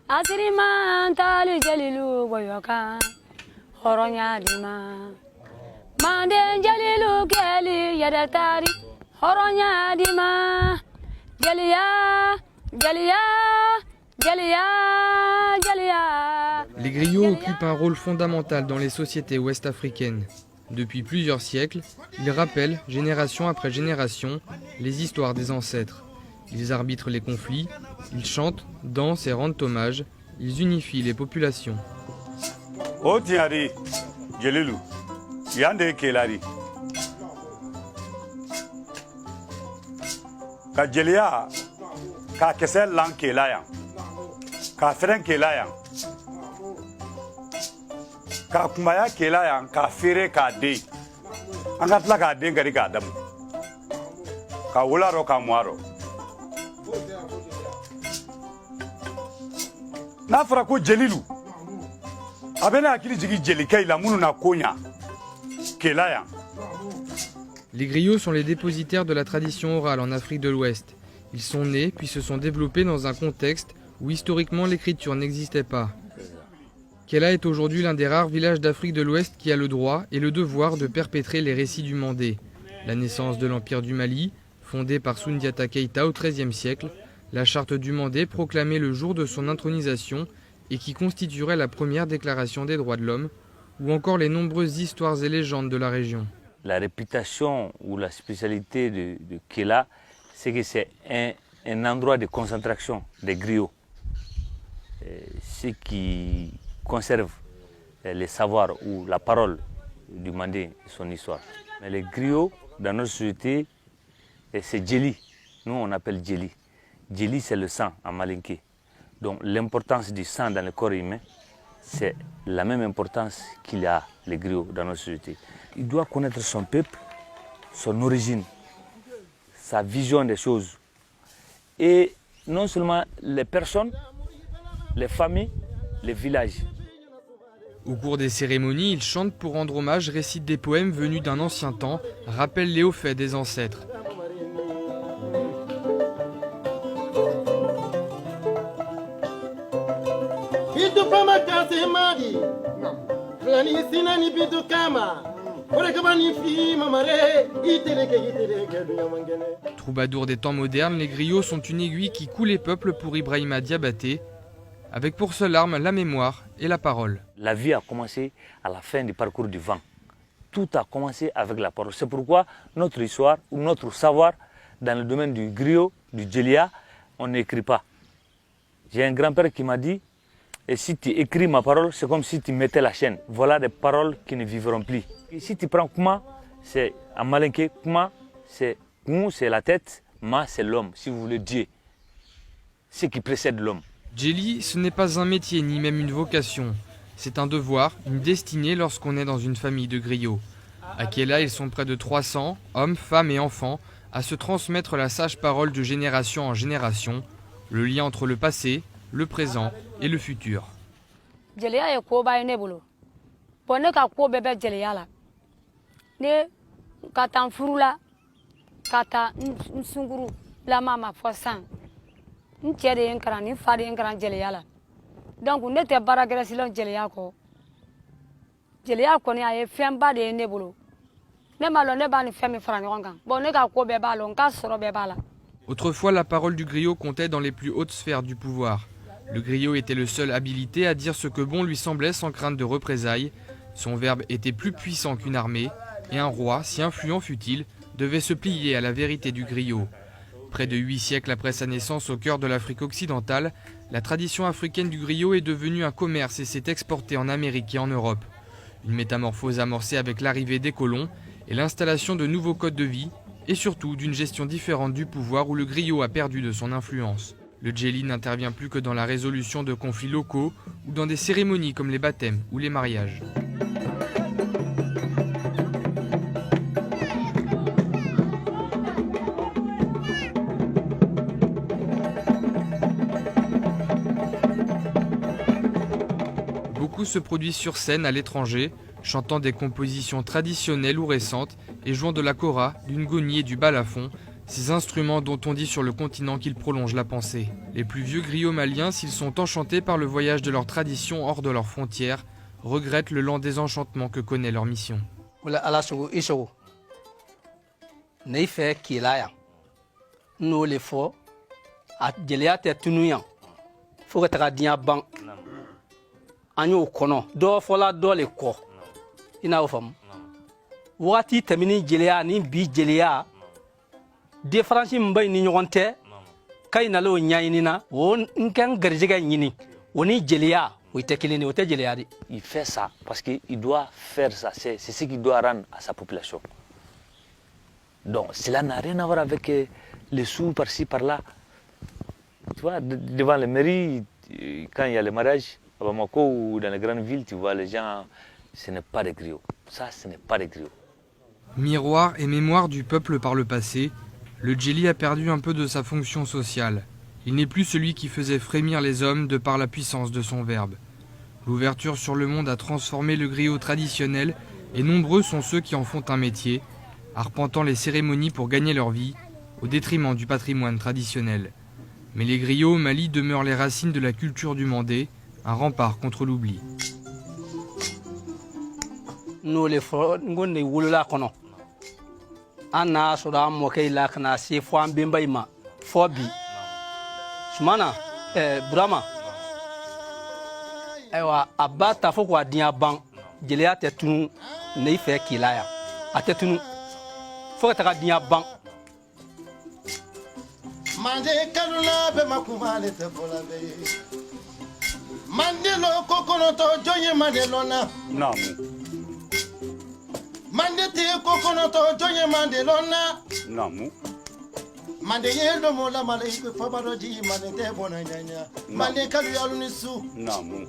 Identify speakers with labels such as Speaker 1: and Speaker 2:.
Speaker 1: Asiriman tali jalilu boyoka horonya dima mande jalilu keli yadatari horonya dima jalia jalia jalia jalia.
Speaker 2: Les griots occupent un rôle fondamental dans les sociétés ouest-africaines. Depuis plusieurs siècles, ils rappellent, génération après génération, les histoires des ancêtres. Ils arbitrent les conflits, ils chantent, dansent et rendent hommage, ils unifient les populations.
Speaker 3: Otiari, Jelilou, Yande Kelari. Ka Jelia, ka Kesel Lan Kelaya, ka Feren Kelaya, ka Kumaya Kelaya, ka Fere ka De, Angatla ka De Gari ka Dam, ka Wolaro ka Moaro. N'a fɔra ko Jelilu a bɛ n'a hakili jigin jelikɛ la minnu na koɲa kela yan.
Speaker 2: Les griots sont les dépositaires de la tradition orale en Afrique de l'Ouest. Ils sont nés puis se sont développés dans un contexte où historiquement l'écriture n'existait pas. Kela est aujourd'hui l'un des rares villages d'Afrique de l'Ouest qui a le droit et le devoir de perpétrer les récits du Mandé. La naissance de l'Empire du Mali, fondé par Soundiata Keïta au XIIIe siècle, la charte du Mandé proclamée le jour de son intronisation et qui constituerait la première déclaration des droits de l'homme, ou encore les nombreuses histoires et légendes de la région.
Speaker 4: La réputation ou la spécialité de Kela, c'est que c'est un endroit de concentration des griots. Ce qui conserve les savoirs ou la parole du Mandé et son histoire. Mais les griots, dans notre société, c'est Djeli. Nous, on appelle Djeli. Djeli, c'est le sang en malinké. Donc l'importance du sang dans le corps humain, c'est la même importance qu'il y a les griots dans notre société. Il doit connaître son peuple, son origine, sa vision des choses. Et non seulement les personnes, les familles, les villages.
Speaker 2: Au cours des cérémonies, ils chantent pour rendre hommage, récitent des poèmes venus d'un ancien temps, rappellent les hauts faits des ancêtres. Troubadours des temps modernes, les griots sont une aiguille qui coud les peuples pour Ibrahima Diabaté, avec pour seule arme la mémoire et la parole.
Speaker 4: La vie a commencé à la fin du parcours du vent. Tout a commencé avec la parole. C'est pourquoi notre histoire ou notre savoir dans le domaine du griot, du djelia, on n'écrit pas. J'ai un grand-père qui m'a dit, et si tu écris ma parole, c'est comme si tu mettais la chaîne. Voilà des paroles qui ne vivront plus. Et si tu prends Kouma, c'est en malinké, Kouma, c'est Kou, c'est la tête, Ma, c'est l'homme, si vous voulez Dieu, ce qui précède l'homme.
Speaker 2: Djeli, ce n'est pas un métier ni même une vocation. C'est un devoir, une destinée lorsqu'on est dans une famille de griots. À Kela, ils sont près de 300, hommes, femmes et enfants, à se transmettre la sage parole de génération en génération, le lien entre le passé, le présent et le futur.
Speaker 1: Jelia ye ko ba ne bolo bo ne ka ko bebe jelia la ne ka tan furula ka ta nsunguru la mama fosan nchere nkara ni fari nkara jelia la donc ne te baragere silon jelia ko ni aye femba de ne bolo ne malo ne ba ni femi fara ni rongan bo ne ka ko be ba lo nka soro be ba la.
Speaker 2: Autrefois, la parole du griot comptait dans les plus hautes sphères du pouvoir. Le griot était le seul habilité à dire ce que bon lui semblait sans crainte de représailles. Son verbe était plus puissant qu'une armée, et un roi, si influent fût-il, devait se plier à la vérité du griot. Près de 8 siècles après sa naissance au cœur de l'Afrique occidentale, la tradition africaine du griot est devenue un commerce et s'est exportée en Amérique et en Europe. Une métamorphose amorcée avec l'arrivée des colons et l'installation de nouveaux codes de vie, et surtout d'une gestion différente du pouvoir où le griot a perdu de son influence. Le djeli n'intervient plus que dans la résolution de conflits locaux ou dans des cérémonies comme les baptêmes ou les mariages. Beaucoup se produisent sur scène à l'étranger, chantant des compositions traditionnelles ou récentes et jouant de la kora, du ngoni et du balafon, Ces instruments dont on dit sur le continent qu'ils prolongent la pensée. Les plus vieux griots maliens, s'ils sont enchantés par le voyage de leur tradition hors de leurs frontières, regrettent le lent désenchantement que connaît leur mission.
Speaker 5: Wati tamini jeliya ni bi jeliya différence mbay ni ñonté kay na lo ñayni na won nkan garjiga ñini woni jeliya o tekilini o te jeliya di.
Speaker 4: Il fait ça parce qu'il doit faire ça, c'est ce qu'il doit rendre à sa population. Donc cela n'a rien à voir avec les sous par-ci par-là. Tu vois, devant les mairies, quand il y a les mariages à Bamako ou dans les grandes villes, tu vois les gens, ce n'est pas des griots. Ça, ce n'est pas des griots.
Speaker 2: Miroir et mémoire du peuple par le passé, le djeli a perdu un peu de sa fonction sociale. Il n'est plus celui qui faisait frémir les hommes de par la puissance de son verbe. L'ouverture sur le monde a transformé le griot traditionnel et nombreux sont ceux qui en font un métier, arpentant les cérémonies pour gagner leur vie, au détriment du patrimoine traditionnel. Mais les griots au Mali demeurent les racines de la culture du Mandé, un rempart contre l'oubli.
Speaker 5: Nous les ngonde wulula kono ana sura mo kay la kana si fo am bimbay ma fo bi sumana brama aywa abata fo ko dia ban jeliya te tunu ne fe kilaya atetunu fo ta dia ban
Speaker 6: mande kalula be makumale te polabe mande lo kokono to jonye mande lona
Speaker 3: Namu.
Speaker 6: Mande te kokono to jonye mande lona.
Speaker 3: Namu.
Speaker 6: Mande yelo mola male ko fabaro ji mande te bona nyanya. Mande kalu yalu nisu.
Speaker 3: Namu.